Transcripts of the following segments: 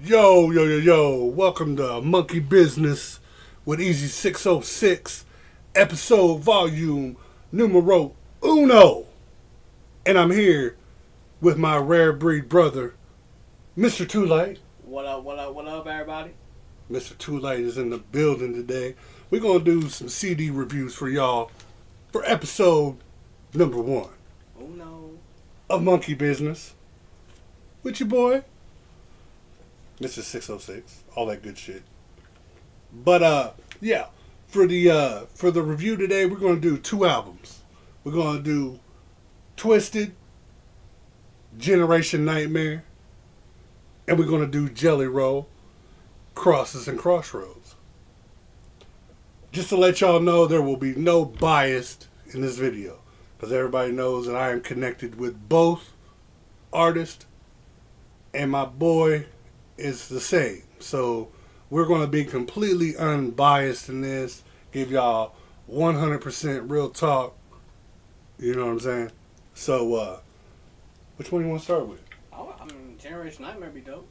Yo. Welcome to Monkey Business with EZ SIXOSIX, episode volume numero uno. And I'm here with my rare breed brother, Mr. Too Light. What up, everybody? Mr. Too Light is in the building today. We're going to do some CD reviews for y'all for episode number 1 Uno. of Monkey Business with your boy, Mr. 606, all that good shit. But yeah, for the review today, we're gonna do 2 albums. We're gonna do Twiztid, Generation Nightmare, and we're gonna do JellyRoll, Crosses and Crossroads. Just to let y'all know, there will be no bias in this video, because everybody knows that I am connected with both artists, and my boy is the same. So we're going to be completely unbiased in this, give y'all 100% real talk. You know what I'm saying? So which one you want to start with? Oh, I mean, Generation Nightmare be dope.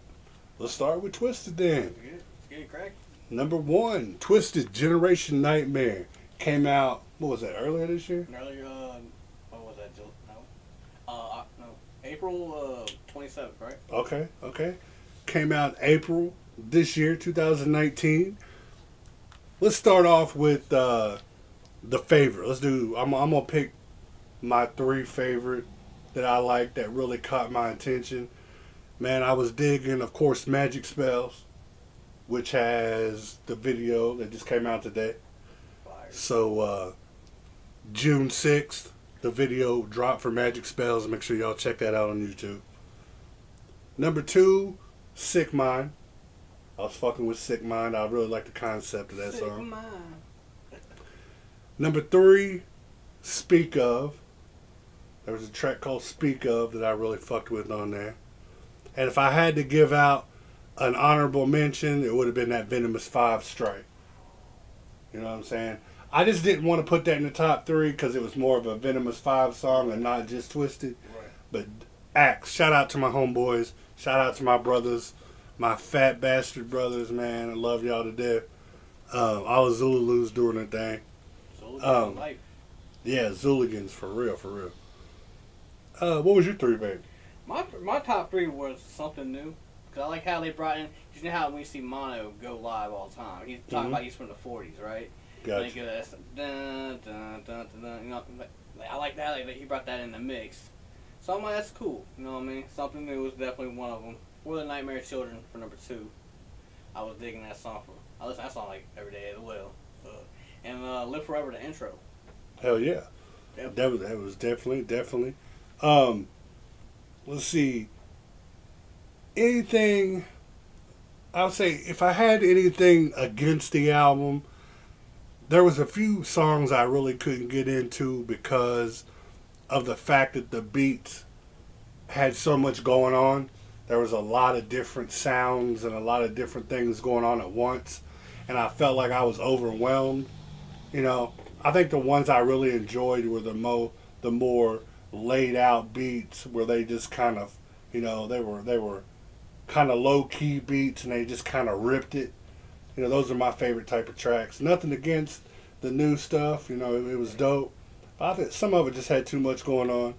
Let's start with Twiztid then. Let's get it cracked. Number 1, Twiztid, Generation Nightmare. Came out, what was that, earlier this year? Earlier, what was that? No, April 27th, right? Okay. Came out April this year, 2019. Let's start off with the favorite. I'm going to pick my 3 favorite that I like that really caught my attention. Man, I was digging, of course, Magic Spells, which has the video that just came out today. Fire. So, June 6th, the video dropped for Magic Spells. Make sure y'all check that out on YouTube. Number 2, Sick Mind. I was fucking with Sick Mind. I really like the concept of that Sick song. Mind. Number 3, Speak Of. There was a track called Speak Of that I really fucked with on there. And if I had to give out an honorable mention, it would have been that Venomous 5 Strike. You know what I'm saying? I just didn't want to put that in the top 3 because it was more of a Venomous 5 song and not just Twiztid. Right. But Axe, shout out to my homeboys. Shout out to my brothers. My fat bastard brothers, man. I love y'all to death. All the Zulus doing their thing. Zulu life. Yeah, Zuligans, for real. What was your 3, baby? My top 3 was something new. Because I like how they brought in, you know how when you see Mono go live all the time, he's talking about he's from the 40s, right? Gotcha. Like, dun, dun, dun, dun, dun, you know, I like that, like, he brought that in the mix. So I'm like, that's cool, you know what I mean? Something new was definitely one of them. For the Nightmare Children for number 2, I was digging that song I listen to that song like every day as well. And Live Forever, the intro. Hell yeah. Definitely. That was definitely. Let's see. Anything, I would say, if I had anything against the album, there was a few songs I really couldn't get into because of the fact that the beats had so much going on. There was a lot of different sounds and a lot of different things going on at once, and I felt like I was overwhelmed. You know, I think the ones I really enjoyed were the more laid out beats where they just kind of, you know, they were kind of low key beats and they just kind of ripped it. You know, those are my favorite type of tracks. Nothing against the new stuff, you know, it was dope. But I think some of it just had too much going on.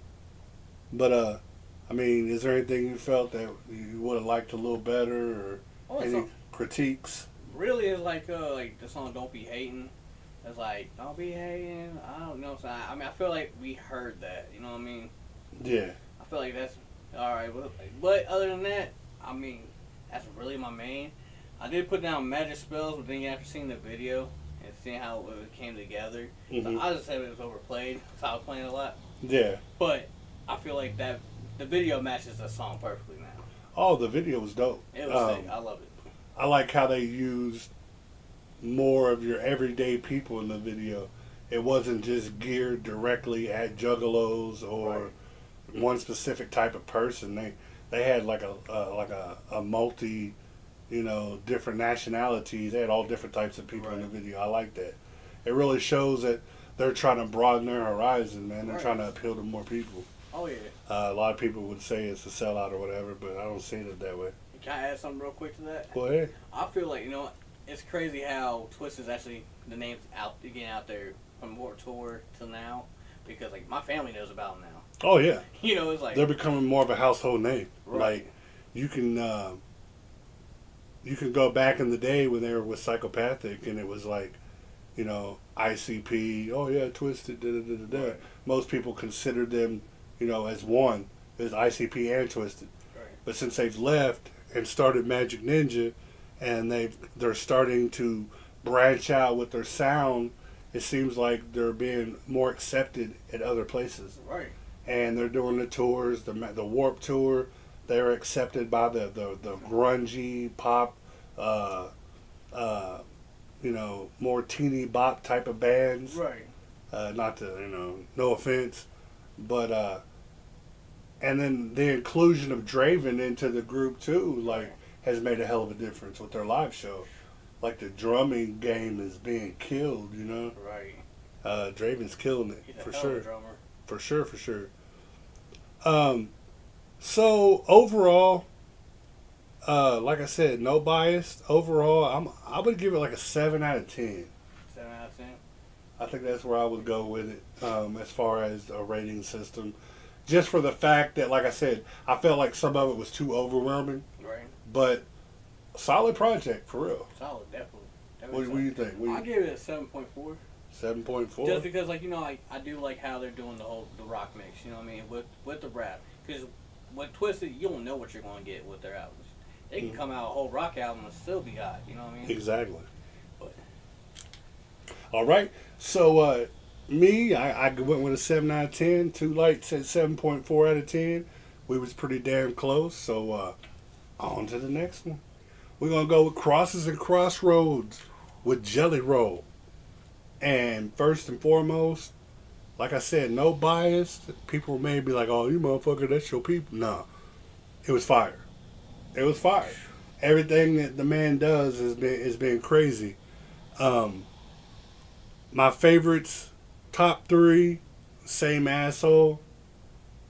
But I mean, is there anything you felt that you would have liked a little better, or any critiques? Really, it's like the song "Don't Be Hating." It's like, don't be hating. I don't know. So I mean, I feel like we heard that. You know what I mean? Yeah. I feel like that's all right. But other than that, I mean, that's really my main. I did put down Magic Spells, but then after seeing the video and seeing how it came together, so I just said it was overplayed. So I was playing it a lot. Yeah. But I feel like that the video matches the song perfectly now. Oh, the video was dope. It was sick. I love it. I like how they used more of your everyday people in the video. It wasn't just geared directly at juggalos or one specific type of person. They had like a multi, you know, different nationalities. They had all different types of people in the video. I like that. It really shows that they're trying to broaden their horizon, man. They're trying to appeal to more people. Oh, yeah. A lot of people would say it's a sellout or whatever, but I don't see it that way. You Can I add something real quick to that? Go ahead. I feel like, it's crazy how Twiztid is actually, the name's getting out there from Warped Tour till now. Because, like, my family knows about them now. Oh, yeah. It's like... They're becoming more of a household name. Right. Like, you can go back in the day when they were with Psychopathic and it was like, ICP, oh yeah, Twiztid, da-da-da-da-da. Right. Most people considered them, as one, as ICP and Twiztid. Right. But since they've left and started Magic Ninja and they're starting to branch out with their sound, it seems like they're being more accepted at other places. Right. And they're doing the tours, the Warped Tour. They're accepted by the grungy pop, more teeny bop type of bands. Right. Not to, no offense, but and then the inclusion of Draven into the group too, like, has made a hell of a difference with their live show. Like, the drumming game is being killed, Right. Draven's killing it. He's a for hell sure. of a drummer. For sure. So overall, like I said, no bias. Overall, I would give it like a 7 out of 10. 7 out of 10? I think that's where I would go with it, as far as a rating system. Just for the fact that, like I said, I felt like some of it was too overwhelming. Right. But solid project, for real. Solid, definitely. What do you think? I'll give it a 7.4. 7.4? Just because, like, I do like how they're doing the rock mix, with the rap. Because with Twiztid, you don't know what you're going to get with their albums. They can come out a whole rock album and still be hot, you know what I mean? Exactly. But. All right. So, me, I went with a 7 out of 10. Two Lite said 7.4 out of 10. We was pretty damn close. So, on to the next one. We're going to go with Crosses and Crossroads with JellyRoll. And first and foremost, like I said, no bias. People may be like, oh, you motherfucker, that's your people. No. It was fire. It was fire. Everything that the man does has been crazy. My favorites, top 3, Same Asshole,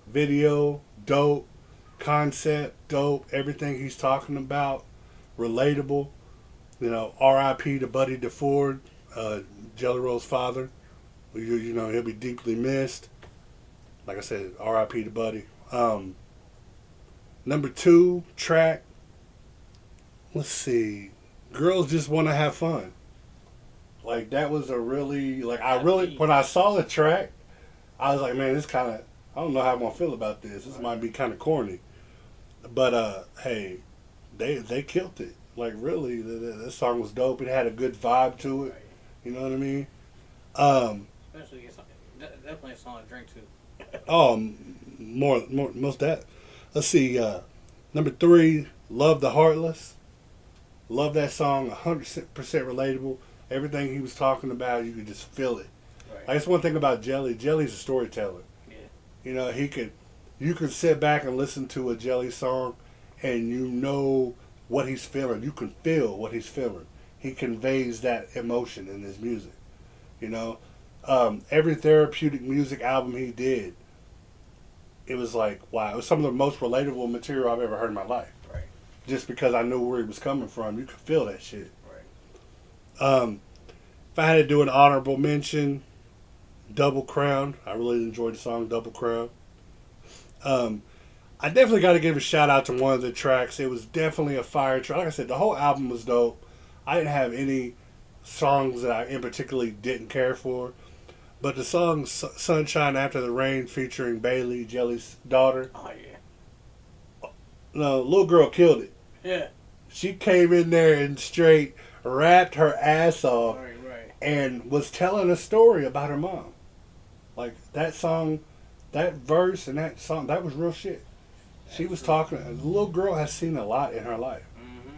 video, dope, concept, dope, everything he's talking about, relatable. R.I.P. to Buddy DeFord, JellyRoll's father. He'll be deeply missed. Like I said, R.I.P. to Buddy. Number 2 track, let's see, Girls Just Want to Have Fun. Like, that was a really, when I saw the track, I was like, man, this kind of, I don't know how I'm going to feel about this. This might be kind of corny. But, hey, they killed it. Like, really, that song was dope. It had a good vibe to it. You know what I mean? Especially, definitely a song to drink to. More, most that. Let's see, number 3, Love the Heartless. Love that song, 100% relatable. Everything he was talking about, you could just feel it. Right. That's one thing about Jelly. Jelly's a storyteller. Yeah. You can sit back and listen to a Jelly song and you know what he's feeling. You can feel what he's feeling. He conveys that emotion in his music. Every therapeutic music album he did, it was like, wow, it was some of the most relatable material I've ever heard in my life. Right. Just because I knew where he was coming from, you could feel that shit. Right. If I had to do an honorable mention, Double Crown. I really enjoyed the song Double Crown. I definitely got to give a shout out to one of the tracks. It was definitely a fire track. Like I said, the whole album was dope. I didn't have any songs that I in particularly didn't care for. But the song Sunshine After the Rain featuring Bailey, Jelly's daughter. Oh, yeah. No, little girl killed it. Yeah. She came in there and straight rapped her ass off. Right. And was telling a story about her mom. Like, that song, that verse and that song, that was real shit. She was talking, the little girl has seen a lot in her life. Mm-hmm.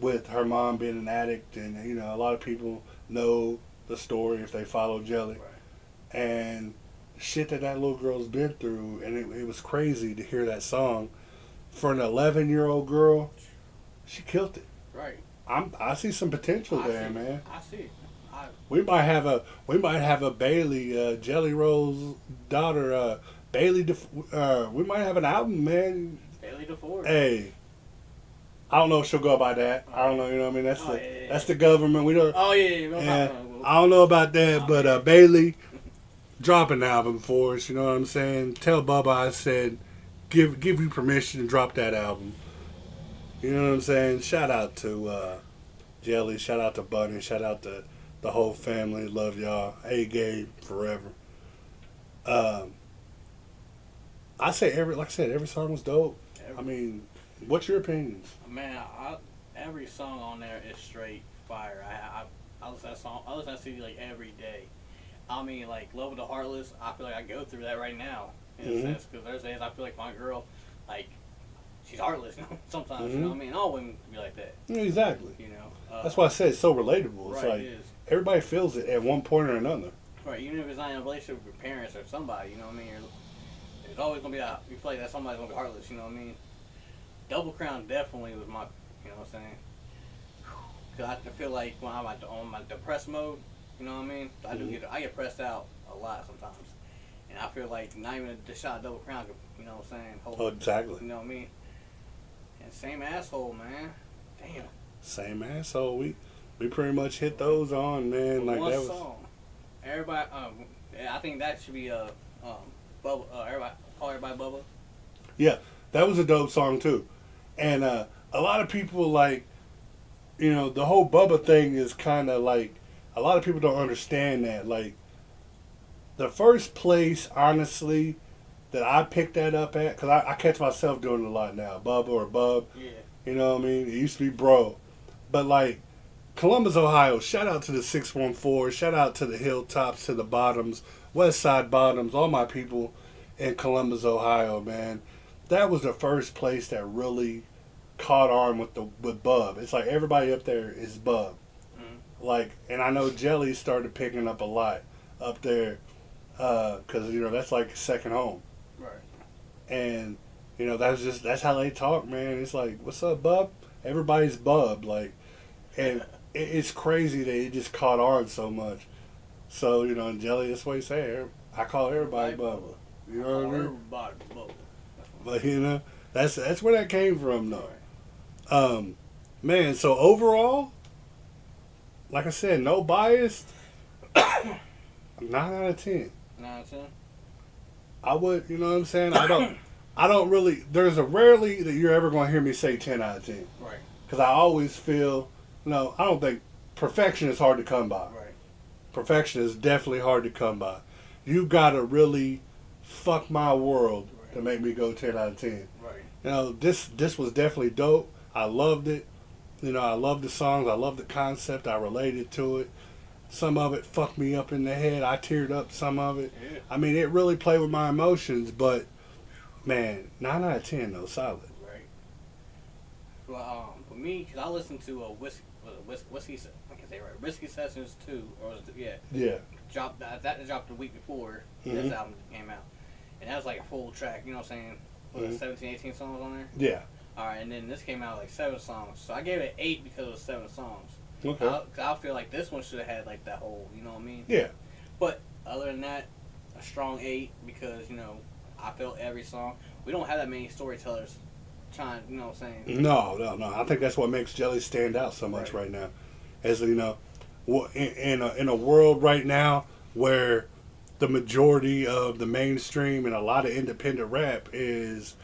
With her mom being an addict, and, a lot of people know the story if they follow Jelly. Right. And shit that little girl's been through, and it was crazy to hear that song. For an 11-year-old girl, she killed it. Right. I see some potential there, man. I see it. We might have a Bailey, JellyRoll's daughter, Bailey. We might have an album, man. Bailey DeFord. Hey, I don't know if she'll go by that. I don't know. You know what I mean? That's yeah. that's the government. We don't. Oh yeah. Yeah, I don't know about that, but Bailey drop an album for us. You know what I'm saying? Tell Bubba I said give you permission to drop that album. You know what I'm saying? Shout out to Jelly. Shout out to Bunny. Shout out to the whole family. Love y'all. Hey, Gabe, forever. Um, I say like I said, every song was dope. I mean, what's your opinions? Man, every song on there is straight fire. I listen to that song. I listen to that CD like every day. I mean, like Love of the Heartless. I feel like I go through that right now in a sense, because there's days I feel like my girl, like, she's heartless. Sometimes, you know what I mean. All women can be like that. Yeah, exactly. You know. That's why I said it's so relatable. It's right, like it is. everybody feels it at one point or another. Right, even if it's not in a relationship with your parents or somebody, you know what I mean. There's always gonna be you feel like that somebody's gonna be heartless. You know what I mean. Double Crown definitely was my, you know what I'm saying. Cause I feel like when I'm on my depressed mode, you know what I mean. I get pressed out a lot sometimes, and I feel like not even the shot of Double Crown could, you know what I'm saying. Oh, exactly. You know what I mean. And same asshole, man. Damn. Same asshole. We pretty much hit those on, man. Like one that was. Song. Everybody, I think that should be Bubba. Everybody call everybody Bubba. Yeah, that was a dope song too, and a lot of people like, you know, the whole Bubba thing is kind of like a lot of people don't understand that. Like, the first place, honestly, that I picked that up at, because I catch myself doing it a lot now, Bubba or Bub. Yeah. You know what I mean? It used to be Bro, but like. Columbus, Ohio, shout out to the 614, shout out to the Hilltops, to the Bottoms, West Side Bottoms, all my people in Columbus, Ohio, man. That was the first place that really caught on with Bub. It's like everybody up there is Bub. Mm-hmm. Like, and I know Jelly started picking up a lot up there, because, you know, that's like second home. Right. And, you know, that's how they talk, man. It's like, what's up, Bub? Everybody's Bub, like, and it's crazy that it just caught on so much. So, you know, and Jelly, that's what he say. I call everybody Bubba. You know what I mean? Everybody Bubba. But, you know, that's where that came from, though. Man, so overall, like I said, no bias. 9 out of 10. 9 out of 10? I would, you know what I'm saying? I don't really, there's a rarely that you're ever going to hear me say 10 out of 10. Right. Because I always feel, no, I don't think perfection is hard to come by. Right. Perfection is definitely hard to come by. You gotta really fuck my world to make me go 10 out of 10. Right. You know, this was definitely dope. I loved it. You know, I love the songs. I love the concept. I related to it. Some of it fucked me up in the head. I teared up some of it. Yeah. I mean, it really played with my emotions, but man, 9 out of 10 though, solid. Right. Well, for me, because I listened to Whiskey, I can say it right, Whiskey Sessions 2, or was it, yeah. Yeah. That dropped the week before this album came out. And that was like a full track, you know what I'm saying? Was it 17, 18 songs on there? Yeah. Alright, and then this came out like 7 songs. So I gave it 8 because it was 7 songs. Okay. Cause I feel like this one should have had like that whole, you know what I mean? Yeah. But other than that, a strong 8 because, you know, I felt every song. We don't have that many storytellers trying, you know what I'm saying? No. I think that's what makes Jelly stand out so much right now. As you know, in a world right now where the majority of the mainstream and a lot of independent rap is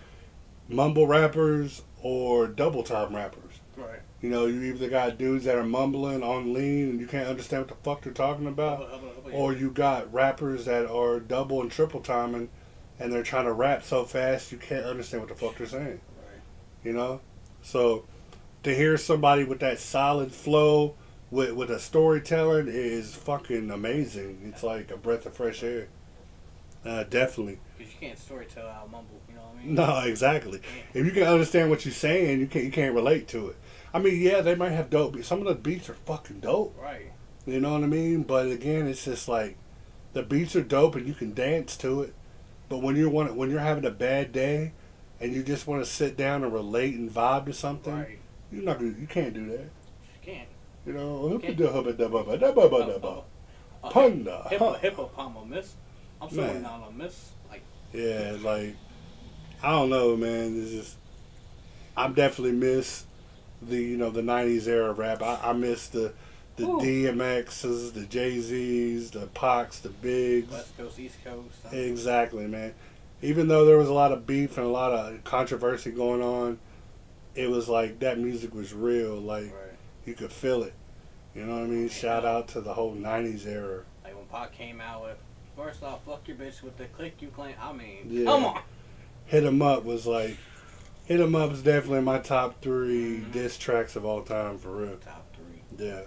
mumble rappers or double time rappers. Right. You know, you either got dudes that are mumbling on lean and you can't understand what the fuck they're talking about, or you got rappers that are double and triple timing and they're trying to rap so fast you can't understand what the fuck they're saying. Right. You know? So to hear somebody with that solid flow with a storytelling is fucking amazing. It's like a breath of fresh air. Definitely. Because you can't storytell out mumble, you know what I mean? No, exactly. If you can understand what you're saying, you can't relate to it. I mean, yeah, they might have dope beats. Some of the beats are fucking dope. Right. You know what I mean? But again, it's just like the beats are dope and you can dance to it. But when you're having a bad day and you just want to sit down and relate and vibe to something, Right. you can't do that. You can't. You know, Punda. Hippopotamus. I'm sorry, not a miss. Like. Yeah, like I don't know, man. It's just I'm definitely missed. the the '90s era rap. I miss the Ooh. DMXs, the Jay-Z's, the Pacs, the Bigs. West Coast, East Coast. Exactly, man. Even though there was a lot of beef and a lot of controversy going on, it was like that music was real. Like Right. you could feel it. You know what I mean? Shout out to the whole '90s era. Like when Pac came out with, first off, fuck your bitch with the click you claim. I mean, Yeah. come on. Hit 'Em Up was like, Hit 'Em Up is definitely my top 3 diss tracks of all time, for real. Top 3. Yeah.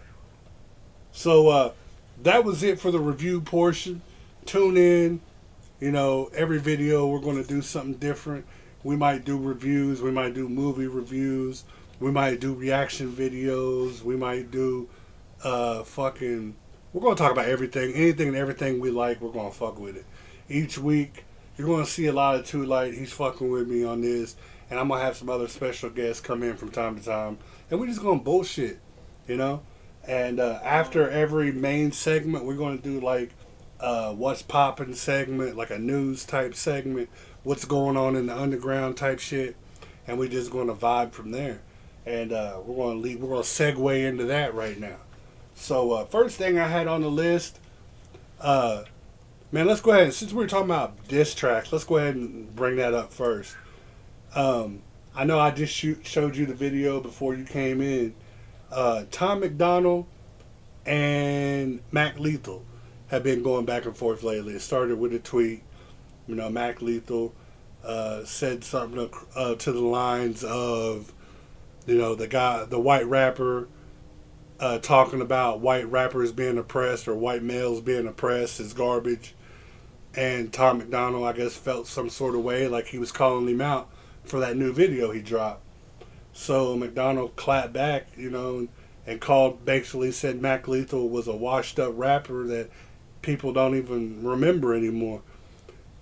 So that was it for the review portion. Tune in. Every video we're going to do something different. We might do reviews. We might do movie reviews. We might do reaction videos. We might do we're going to talk about everything. Anything and everything we like, we're going to fuck with it. Each week, you're going to see a lot of Too Lite. He's fucking with me on this. And I'm going to have some other special guests come in from time to time. And we're just going to bullshit, And after every main segment, we're going to do like what's poppin' segment, like a news type segment, what's going on in the underground type shit, and we're just going to vibe from there. And we're going to segue into that right now. So first thing I had on the list, man, let's go ahead, since we're talking about diss tracks, let's go ahead and bring that up first. I know I just showed you the video before you came in. Tom McDonald and Mac Lethal have been going back and forth lately. It started with a tweet. Mac Lethal said something to the lines of, the white rapper talking about white rappers being oppressed or white males being oppressed is garbage. And Tom McDonald, I guess, felt some sort of way, like he was calling him out for that new video he dropped. So McDonald clapped back, and basically said Mac Lethal was a washed up rapper that people don't even remember anymore.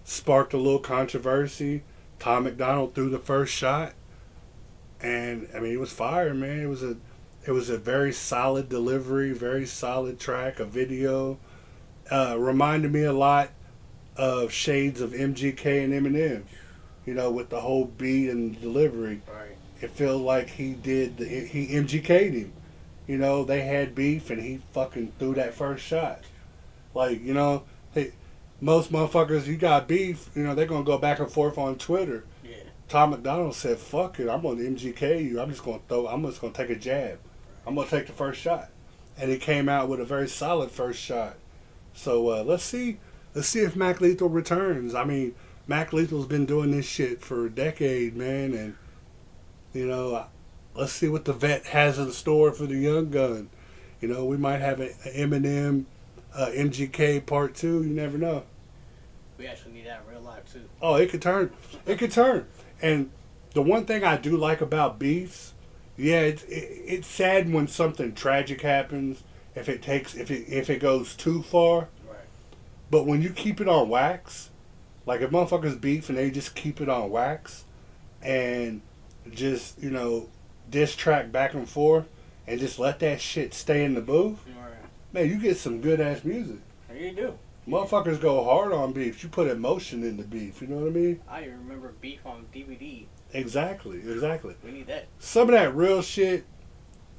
Sparked a little controversy. Tom McDonald threw the first shot, and I mean, it was fire, man. It was a very solid delivery, very solid track, a video. Reminded me a lot of shades of MGK and Eminem, with the whole beat and delivery. Right. It felt like he MGK'd him. They had beef and he fucking threw that first shot. Like, hey, most motherfuckers, you got beef, they're going to go back and forth on Twitter. Yeah. Tom McDonald said, fuck it, I'm going to MGK you. I'm just going to take a jab. I'm going to take the first shot. And he came out with a very solid first shot. So let's see if Mac Lethal returns. I mean, Mac Lethal's been doing this shit for a decade, man. And, let's see what the vet has in store for the young gun. We might have an Eminem MGK part 2. You never know. We actually need that in real life, too. Oh, it could turn. It could turn. And the one thing I do like about beefs, yeah, it's sad when something tragic happens, if it goes too far. Right. But when you keep it on wax, like if motherfuckers beef and they just keep it on wax and just, diss track back and forth and just let that shit stay in the booth, Right. man, you get some good ass music. You do. Motherfuckers go hard on beef. You put emotion in the beef, you know what I mean? I even remember beef on DVD. Exactly. We need that. Some of that real shit,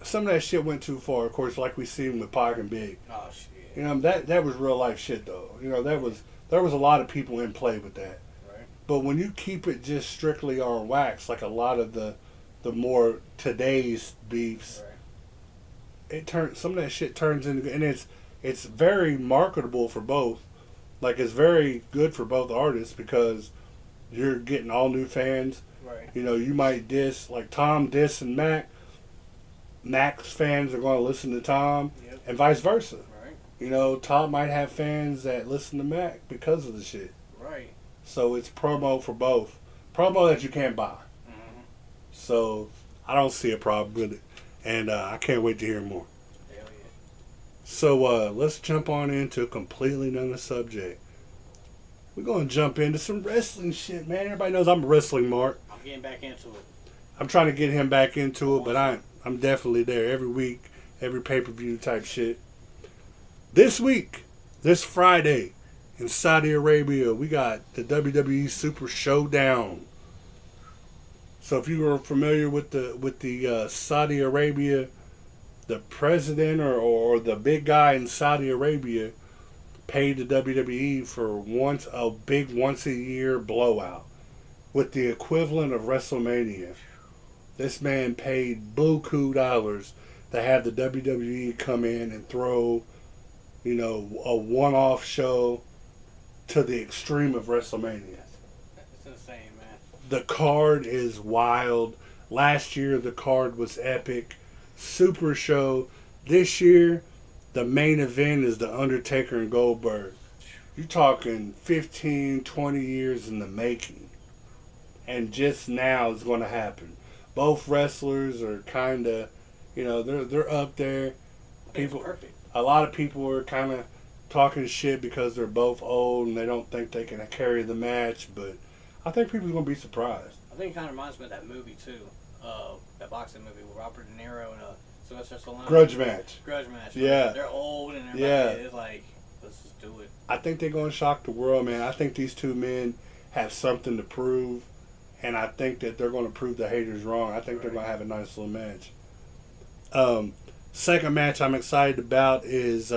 went too far, of course, like we seen with Pac and Big. Oh, shit. That was real life shit though. There was a lot of people in play with that. Right. But when you keep it just strictly on wax, like a lot of the more today's beefs, Right. Some of that shit turns into, and it's very marketable for both. Like it's very good for both artists because you're getting all new fans. Right. You might diss, like Tom diss and Mac. Mac's fans are going to listen to Tom, Yep. and vice versa. Right. Tom might have fans that listen to Mac because of the shit. Right. So it's promo for both. Promo that you can't buy. Mm-hmm. So I don't see a problem with it. And I can't wait to hear more. Hell yeah. So let's jump on into a completely another subject. We're going to jump into some wrestling shit, man. Everybody knows I'm a wrestling mark. I'm getting back into it. I'm trying to get him back into it, but I'm definitely there every week, every pay-per-view type shit. This week, this Friday, in Saudi Arabia, we got the WWE Super Show Down. So if you were familiar with the Saudi Arabia, the president or the big guy in Saudi Arabia paid the WWE for once a year blowout with the equivalent of WrestleMania. This man paid buku dollars to have the WWE come in and throw, a one-off show to the extreme of WrestleMania. It's insane, man. The card is wild. Last year the card was epic. Super Show. This year the main event is The Undertaker and Goldberg. You're talking 15, 20 years in the making. And just now it's going to happen. Both wrestlers are kind of, they're up there. Perfect. A lot of people are kind of talking shit because they're both old and they don't think they can carry the match, but I think people are going to be surprised. I think it kind of reminds me of that movie too, that boxing movie with Robert De Niro and Sylvester Stallone. Grudge match. Right? Yeah. They're old and everybody is like, let's just do it. I think they're going to shock the world, man. I think these two men have something to prove, and I think that they're going to prove the haters wrong. I think they're going to have a nice little match. Second match I'm excited about is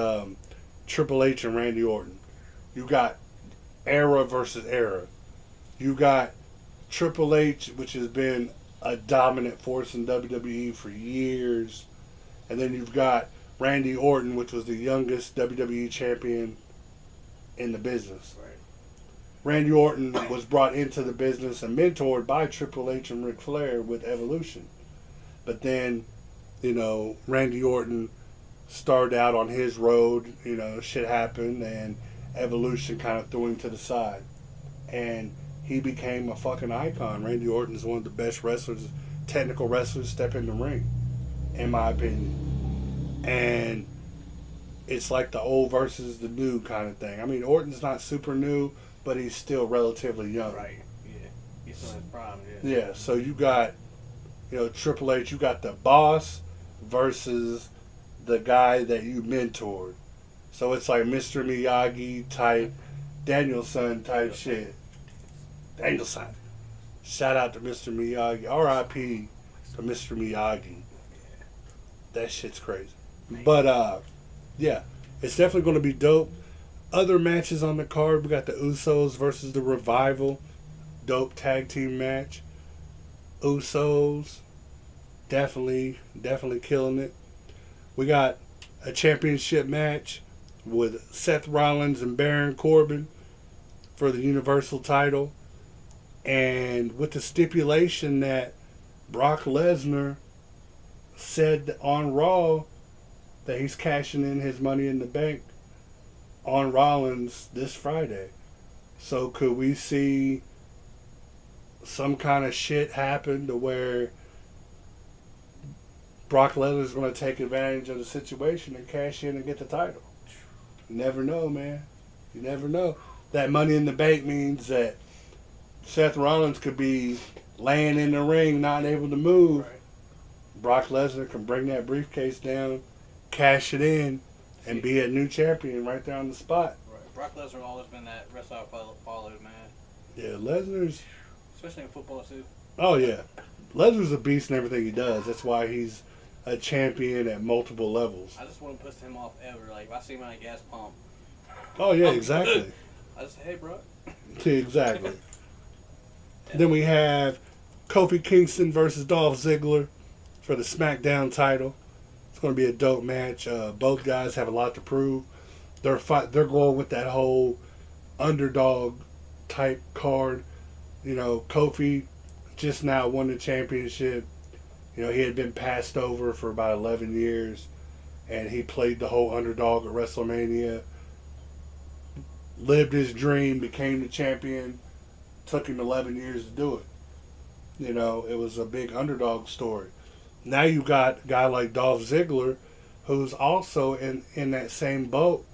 Triple H and Randy Orton. You got era versus era. You got Triple H, which has been a dominant force in WWE for years. And then you've got Randy Orton, which was the youngest WWE champion in the business. Right. Randy Orton was brought into the business and mentored by Triple H and Ric Flair with Evolution. But then, Randy Orton started out on his road, shit happened, and Evolution kind of threw him to the side. And he became a fucking icon. Randy Orton is one of the best wrestlers, technical wrestlers, step in the ring, in my opinion. And it's like the old versus the new kind of thing. I mean, Orton's not super new, but he's still relatively young. Right, yeah. He's still in his prime, Yeah, so you got, Triple H, you got the boss versus the guy that you mentored. So it's like Mr. Miyagi type, Danielson type shit. Danielson. Shout out to Mr. Miyagi. R.I.P. to Mr. Miyagi. That shit's crazy. But, yeah, it's definitely going to be dope. Other matches on the card, we got the Usos versus the Revival. Dope tag team match. Usos, definitely killing it. We got a championship match with Seth Rollins and Baron Corbin for the Universal title. And with the stipulation that Brock Lesnar said on Raw that he's cashing in his Money in the Bank on Rollins this Friday. So could we see some kind of shit happen to where Brock Lesnar's going to take advantage of the situation and cash in and get the title? You never know, man. You never know. That Money in the Bank means that Seth Rollins could be laying in the ring, not able to move. Right. Brock Lesnar can bring that briefcase down, cash it in, and be a new champion right there on the spot. Right. Brock Lesnar always been that wrestler I followed, man. Yeah, Lesnar's... Especially in football, too. Oh, yeah. Lesnar's a beast in everything he does. That's why he's a champion at multiple levels. I just wouldn't piss him off ever. Like, if I see him at a gas pump. Oh, yeah, exactly. I just say, hey, bro. Exactly. Then we have Kofi Kingston versus Dolph Ziggler for the SmackDown title. It's going to be a dope match. Both guys have a lot to prove. They're going with that whole underdog type card. Kofi just now won the championship. He had been passed over for about 11 years, and he played the whole underdog at WrestleMania. Lived his dream, became the champion. Took him 11 years to do it. It was a big underdog story. Now you got a guy like Dolph Ziggler, who's also in that same boat,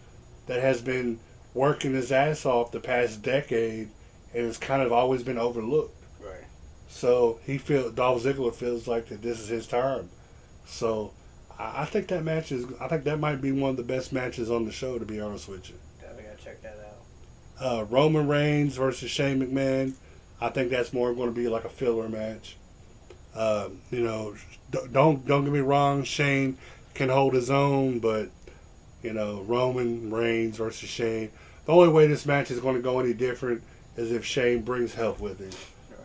that has been working his ass off the past decade and has kind of always been overlooked. Right. So Dolph Ziggler feels like that this is his time. So I think that might be one of the best matches on the show, to be honest with you. Definitely gotta check that out. Roman Reigns versus Shane McMahon. I think that's more going to be like a filler match. You know, don't get me wrong. Shane can hold his own, but you know, Roman Reigns versus Shane. The only way this match is going to go any different is if Shane brings help with him.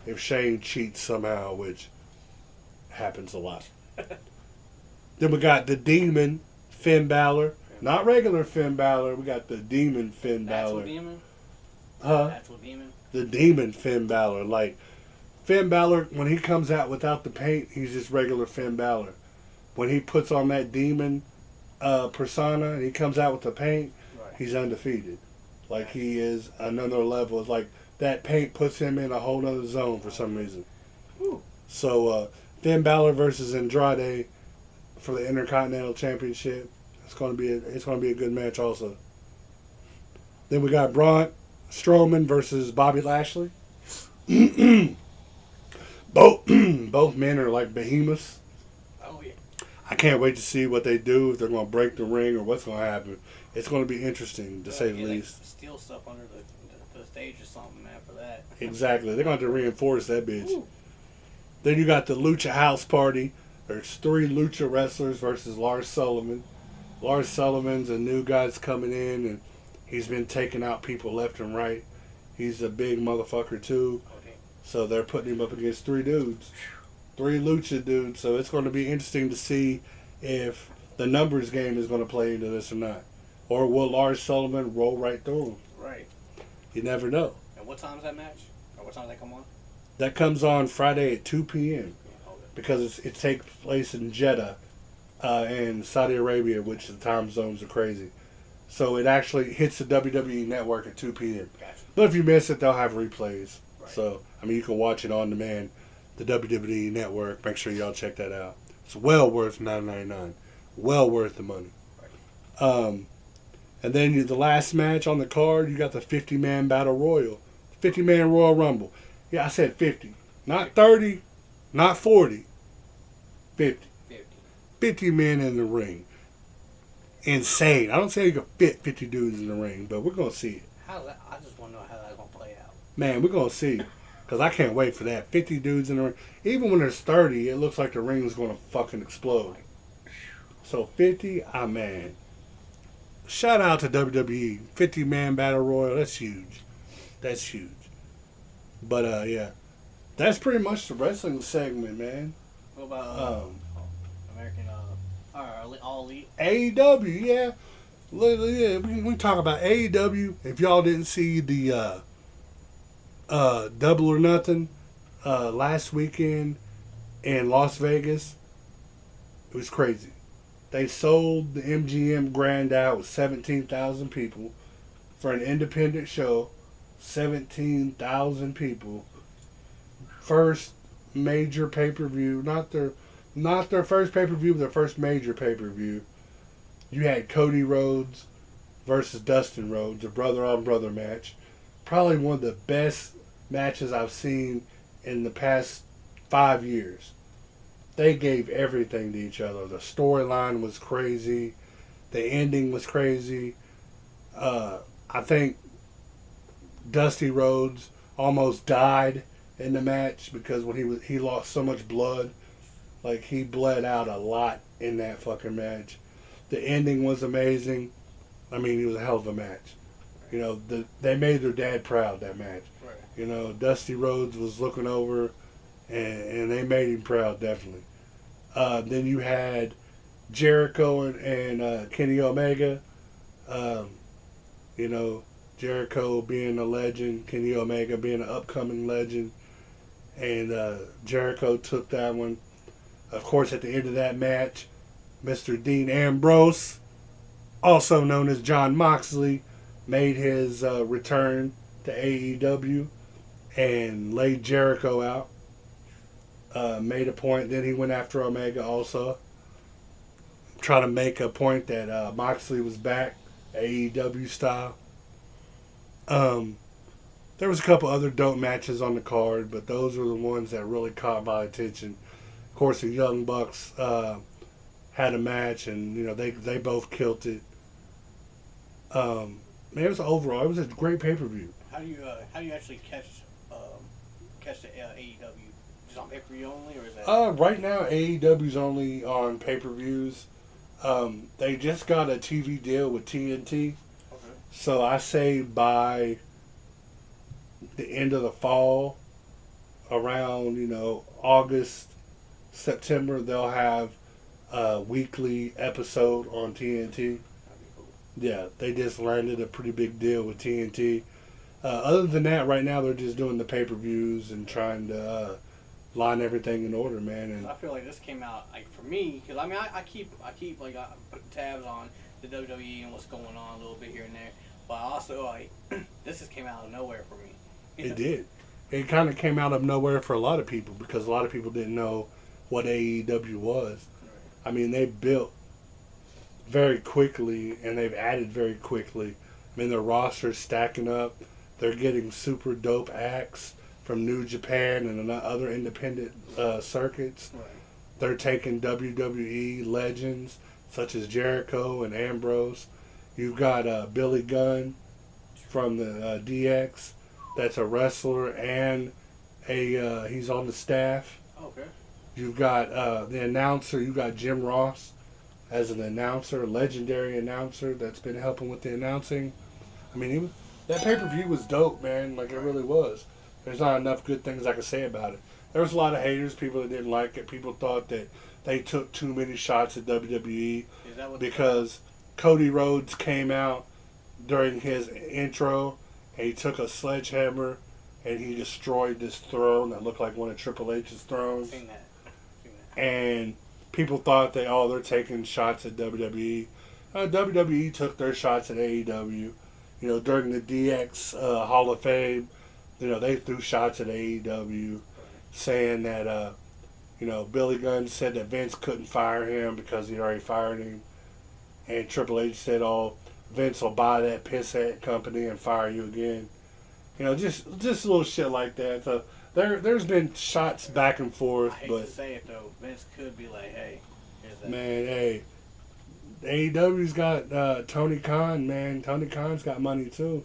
If Shane cheats somehow, which happens a lot. Then we got the Demon, Finn Balor. Not regular Finn Balor. We got the Demon Finn Balor. Actual demon? Huh? Actual demon? The Demon Finn Balor. Like, Finn Balor, when he comes out without the paint, he's just regular Finn Balor. When he puts on that demon persona and he comes out with the paint, he's undefeated. Like, he is another level. It's like that paint puts him in a whole other zone for some reason. Ooh. So, Finn Balor versus Andrade for the Intercontinental Championship. It's going to be a good match also. Then we got Braun Strowman versus Bobby Lashley. both men are like behemoths. Oh yeah. I can't wait to see what they do, if they're going to break the ring or what's going to happen. It's going to be interesting, to say the least. Steal stuff under the stage or something, man, for that. Exactly. They're going to have to reinforce that bitch. Ooh. Then you got the Lucha House Party. There's 3 Lucha wrestlers versus Lars Sullivan. Lars Sullivan's a new guy's coming in, and he's been taking out people left and right. He's a big motherfucker, too. Okay. So they're putting him up against 3 dudes. 3 Lucha dudes. So it's going to be interesting to see if the numbers game is going to play into this or not. Or will Lars Sullivan roll right through him? Right. You never know. And what time's that match? Or what time does that come on? That comes on Friday at 2 p.m. Okay. because it takes place in Jeddah and Saudi Arabia, which the time zones are crazy. So it actually hits the WWE network at 2 p.m. Gotcha. But if you miss it, they'll have replays. Right. So, I mean, you can watch it on demand, the WWE network. Make sure y'all check that out. It's well worth $9.99. Well worth the money. Right. And then the last match on the card, you got the 50-man Battle Royal. 50-man Royal Rumble. Yeah, I said 50. Not 30, not 40. 50. 50 men in the ring. Insane. I don't say you can fit 50 dudes in the ring, but we're going to see it. How's that? I just want to know how that's going to play out. Man, we're going to see. Because I can't wait for that. 50 dudes in the ring. Even when there's 30, it looks like the ring is going to fucking explode. So 50, man. Shout out to WWE. 50-man Battle Royal. That's huge. That's huge. But, yeah. That's pretty much the wrestling segment, man. What about American All Elite? AEW, yeah. Yeah, we talk about AEW. If y'all didn't see the Double or Nothing last weekend in Las Vegas, it was crazy. They sold the MGM Grand out with 17,000 people for an independent show. 17,000 people. First major pay-per-view, not their first pay-per-view, but their first major pay-per-view. You had Cody Rhodes versus Dustin Rhodes, a brother-on-brother match. Probably one of the best matches I've seen in the past 5 years. They gave everything to each other. The storyline was crazy. The ending was crazy. I think Dusty Rhodes almost died in the match because when he lost so much blood. Like, he bled out a lot in that fucking match. The ending was amazing. I mean, it was a hell of a match. You know, they made their dad proud, that match. Right. You know, Dusty Rhodes was looking over, and they made him proud, definitely. Then you had Jericho and Kenny Omega. You know, Jericho being a legend, Kenny Omega being an upcoming legend. And Jericho took that one. Of course, at the end of that match, Mr. Dean Ambrose, also known as John Moxley, made his return to AEW and laid Jericho out. Made a point. Then he went after Omega also. Trying to make a point that Moxley was back, AEW style. There was a couple other dope matches on the card, but those were the ones that really caught my attention. Of course, the Young Bucks had a match, and you know they both killed it. Man, it was it was a great pay-per-view. How do you actually catch the AEW? Is it on pay-per-view only, or is that? Right now AEW's only on pay-per-views. They just got a TV deal with TNT, Okay. so I say by the end of the fall, around August, September, they'll have a weekly episode on TNT. That'd be cool. Yeah, they just landed a pretty big deal with TNT. Other than that, right now they're just doing the pay-per-views and trying to line everything in order, man. And I feel like this came out like for me because I mean I keep like I put tabs on the WWE and what's going on a little bit here and there, but also like this just came out of nowhere for me. it did. It kind of came out of nowhere for a lot of people because a lot of people didn't know what AEW was. I mean, they built very quickly and they've added very quickly. I mean, their roster's stacking up. They're getting super dope acts from New Japan and other independent circuits. Right. They're taking WWE legends such as Jericho and Ambrose. You've got Billy Gunn from the DX. That's a wrestler and he's on the staff. Okay. You've got the announcer. You've got Jim Ross as an announcer, a legendary announcer that's been helping with the announcing. I mean, that pay-per-view was dope, man. Like, it really was. There's not enough good things I can say about it. There was a lot of haters, people that didn't like it. People thought that they took too many shots at WWE Is that what because Cody Rhodes came out during his intro and he took a sledgehammer and he destroyed this throne that looked like one of Triple H's thrones. Seen that. And people thought they're taking shots at WWE. WWE took their shots at AEW. During the DX Hall of Fame, they threw shots at AEW, saying that Billy Gunn said that Vince couldn't fire him because he'd already fired him, and Triple H said, "Oh, Vince will buy that pissant company and fire you again." Just little shit like that. So there's been shots back and forth, I hate but to say it though, Vince could be like, "Hey, here's that." man, hey, AEW's got Tony Khan, man. Tony Khan's got money too.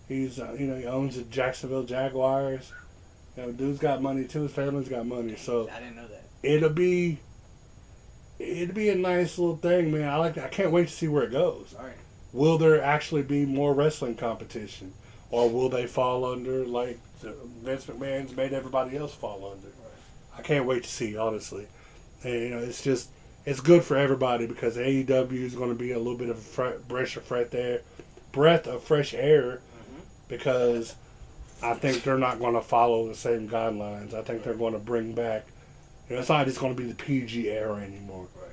He's he owns the Jacksonville Jaguars. Dude's got money too. His family's got money, so I didn't know that. it'll be a nice little thing, man. I can't wait to see where it goes. All right. Will there actually be more wrestling competition, or will they fall under like Vince McMahon's made everybody else fall under? Right. I can't wait to see, honestly. And it's good for everybody because AEW is going to be a little bit of a breath of fresh air because I think they're not going to follow the same guidelines. I think they're going to bring back, it's not just going to be the PG era anymore. Right.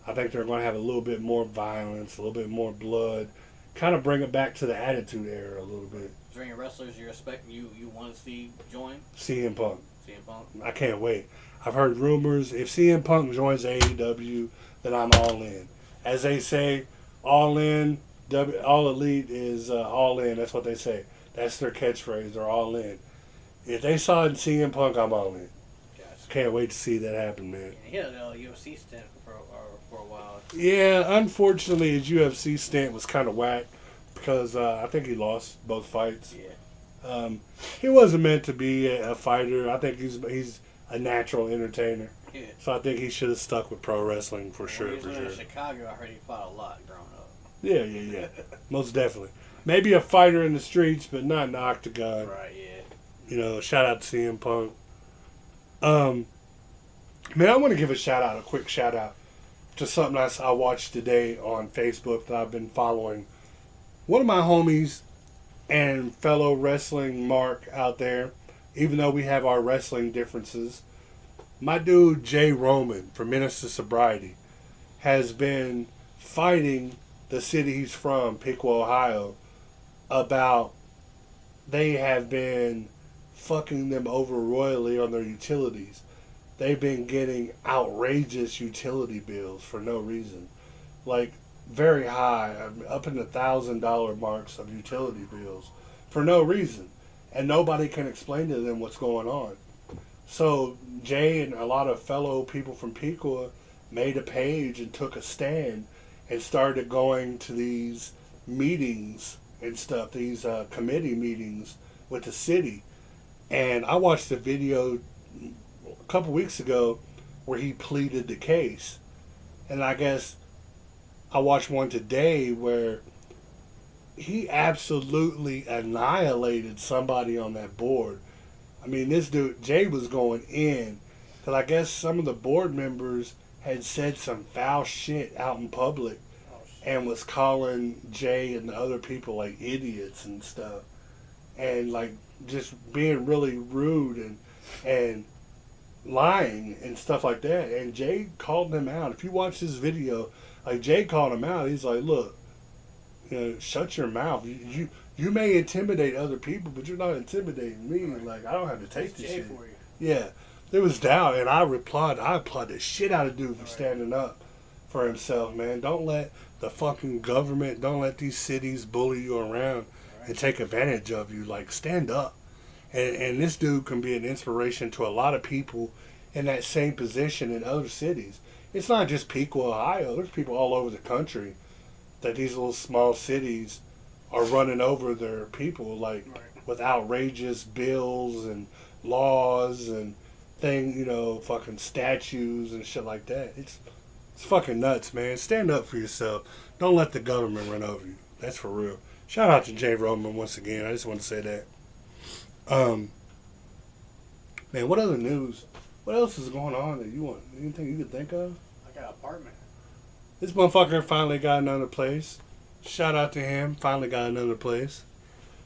I think they're going to have a little bit more violence, a little bit more blood, kind of bring it back to the Attitude Era a little bit. Is there any wrestlers you want to see join? CM Punk. CM Punk. I can't wait. I've heard rumors. If CM Punk joins AEW, then I'm all in. As they say, all in, all elite is all in. That's what they say. That's their catchphrase. They're all in. If they sign CM Punk, I'm all in. Gotcha. Can't wait to see that happen, man. He had a UFC stint for a while. Yeah, unfortunately, his UFC stint was kind of whack because I think he lost both fights. Yeah. He wasn't meant to be a fighter. I think he's a natural entertainer. Yeah. So I think he should have stuck with pro wrestling for When sure. he was For in sure. Chicago, I heard he fought a lot growing up. Yeah. Most definitely. Maybe a fighter in the streets, but not in the octagon. Right. Yeah. Shout out to CM Punk. Man, I want to give a quick shout out to something I watched today on Facebook that I've been following. One of my homies and fellow wrestling Mark out there, even though we have our wrestling differences, my dude Jay Roman from Menace to Sobriety has been fighting the city he's from, Piqua, Ohio, about they have been fucking them over royally on their utilities. They've been getting outrageous utility bills for no reason. Like, very high, up in the $1,000 marks of utility bills for no reason. And nobody can explain to them what's going on. So Jay and a lot of fellow people from Piqua made a page and took a stand and started going to these meetings and stuff, these committee meetings with the city. And I watched the video couple weeks ago where he pleaded the case. And I guess I watched one today where he absolutely annihilated somebody on that board. I mean, this dude, Jay, was going in. Because I guess some of the board members had said some foul shit out in public and was calling Jay and the other people like idiots and stuff. And like just being really rude and lying and stuff like that. And Jay called him out. If you watch this video, like Jay called him out. He's like, look, shut your mouth. You may intimidate other people, but you're not intimidating me. Like, I don't have to take this shit. For you. Yeah. There was doubt, and I applaud the shit out of dude for standing up for himself, man. Don't let the fucking government, don't let these cities bully you around and take advantage of you. Like, stand up. And this dude can be an inspiration to a lot of people in that same position in other cities. It's not just Piqua, Ohio. There's people all over the country that these little small cities are running over their people, like, with outrageous bills and laws and fucking statues and shit like that. It's fucking nuts, man. Stand up for yourself. Don't let the government run over you. That's for real. Shout out to Jay Roman once again. I just want to say that. Man, what other news? What else is going on that you want? Anything you could think of? I got an apartment. This motherfucker finally got another place. Shout out to him. Finally got another place.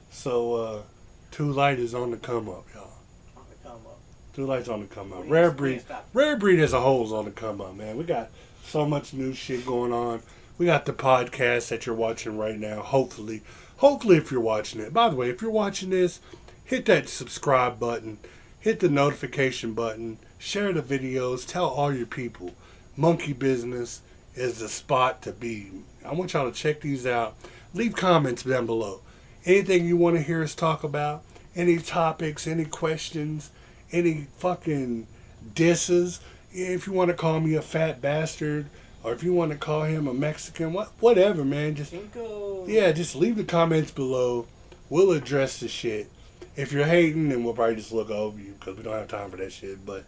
So, Two Lite is on the come up, y'all. On the come up. Two Lite's on the come up. Rare breed as a whole is on the come up, man. We got so much new shit going on. We got the podcast that you're watching right now. Hopefully, if you're watching it. By the way, if you're watching this, hit that subscribe button. Hit the notification button. Share the videos. Tell all your people. Monkey Business is the spot to be. I want y'all to check these out. Leave comments down below. Anything you want to hear us talk about. Any topics, any questions, any fucking disses. If you want to call me a fat bastard, or if you want to call him a Mexican, whatever, man. Just leave the comments below. We'll address the shit. If you're hating, then we'll probably just look over you because we don't have time for that shit. But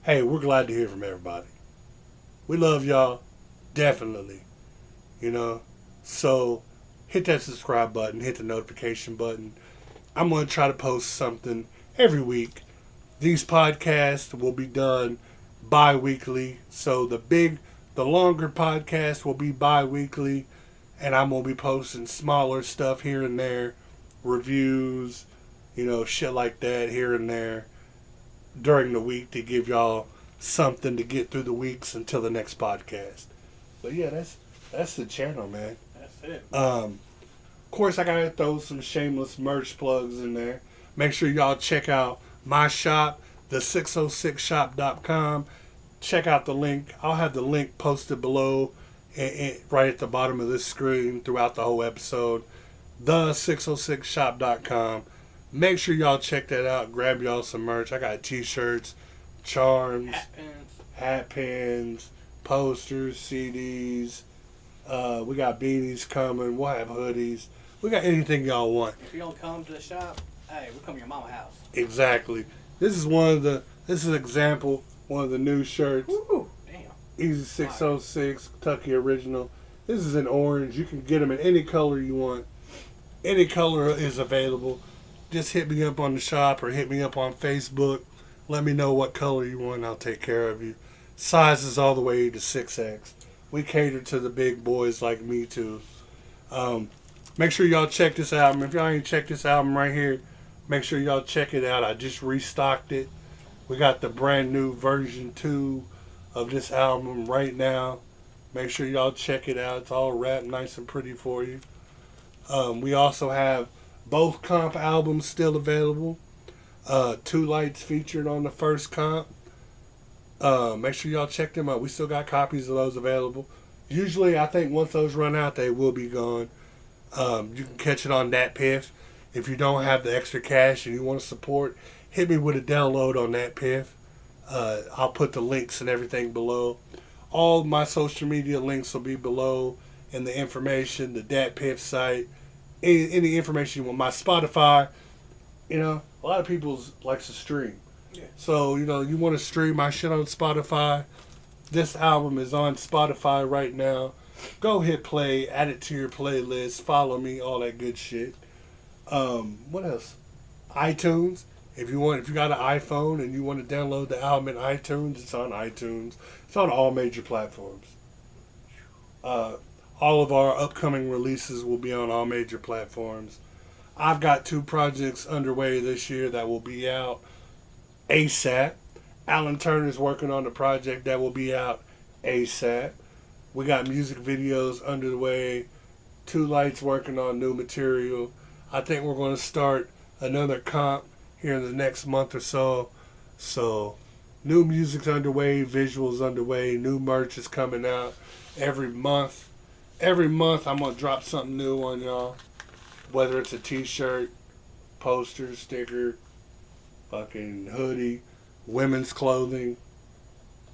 hey, we're glad to hear from everybody. We love y'all, definitely. So hit that subscribe button, hit the notification button. I'm gonna try to post something every week. These podcasts will be done bi-weekly. So the longer podcast will be bi-weekly, and I'm going to be posting smaller stuff here and there, reviews, shit like that here and there during the week to give y'all something to get through the weeks until the next podcast. But yeah, that's the channel, man. That's it. Of course, I got to throw some shameless merch plugs in there. Make sure y'all check out my shop, the 606shop.com. Check out the link. I'll have the link posted below and right at the bottom of this screen throughout the whole episode. The 606shop.com. Make sure y'all check that out. Grab y'all some merch. I got t-shirts, charms, hat pins, posters, CDs. We got beanies coming. We'll have hoodies. We got anything y'all want. If you don't come to the shop, hey, we'll come to your mama's house. Exactly. This is an example. One of the new shirts. Woo, damn. EZ SIXOSIX, Kentucky original. This is in orange. You can get them in any color you want. Any color is available. Just hit me up on the shop or hit me up on Facebook. Let me know what color you want and I'll take care of you. Sizes all the way to 6X. We cater to the big boys like me too. Make sure y'all check this album. If y'all ain't checked this album right here, make sure y'all check it out. I just restocked it. We got the brand new version 2 of this album right now. Make sure y'all check it out. It's all wrapped nice and pretty for you. We also have both comp albums still available. 2 Lights featured on the first comp. Make sure y'all check them out. We still got copies of those available. Usually, I think once those run out, they will be gone. You can catch it on DatPiff. If you don't have the extra cash and you want to support, hit me with a download on DatPiff. I'll put the links and everything below. All my social media links will be below, and the information, the DatPiff site, any information you want. My Spotify, a lot of people likes to stream. Yeah. So, you want to stream my shit on Spotify. This album is on Spotify right now. Go hit play, add it to your playlist, follow me, all that good shit. What else? iTunes. If you got an iPhone and you want to download the album in iTunes, it's on iTunes. It's on all major platforms. All of our upcoming releases will be on all major platforms. I've got 2 projects underway this year that will be out ASAP. Alan Turner's working on the project that will be out ASAP. We got music videos underway. 2 Lights working on new material. I think we're going to start another comp here in the next month or so. So, new music's underway, visuals underway, new merch is coming out every month. Every month I'm going to drop something new on y'all. Whether it's a t-shirt, poster, sticker, fucking hoodie, women's clothing.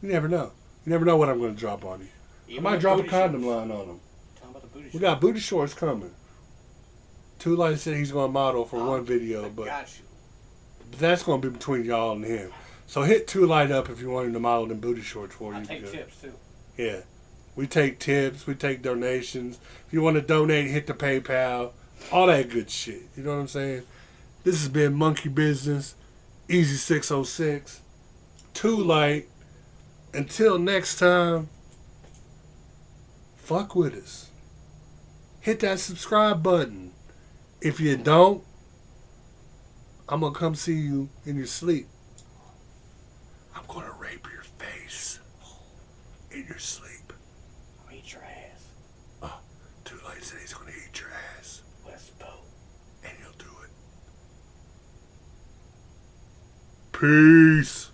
You never know. You never know what I'm going to drop on you. Even I might the drop a booty condom shorts. line on them. Talking about the booty We shorts. got booty shorts coming. 2 Lights said he's going to model for one video, I but got you. that's going to be between y'all and him. So hit 2 Light up if you want him to model them booty shorts for you. I take because- tips too. Yeah. We take tips. We take donations. If you want to donate, hit the PayPal. All that good shit. You know what I'm saying? This has been Monkey Business. EZ SIXOSIX. 2 Light. Until next time, fuck with us. Hit that subscribe button. If you don't, I'm going to come see you in your sleep. I'm going to rape your face in your sleep. I'll eat your ass. 2 Lights said he's going to eat your ass. West Boat. And he'll do it. Peace.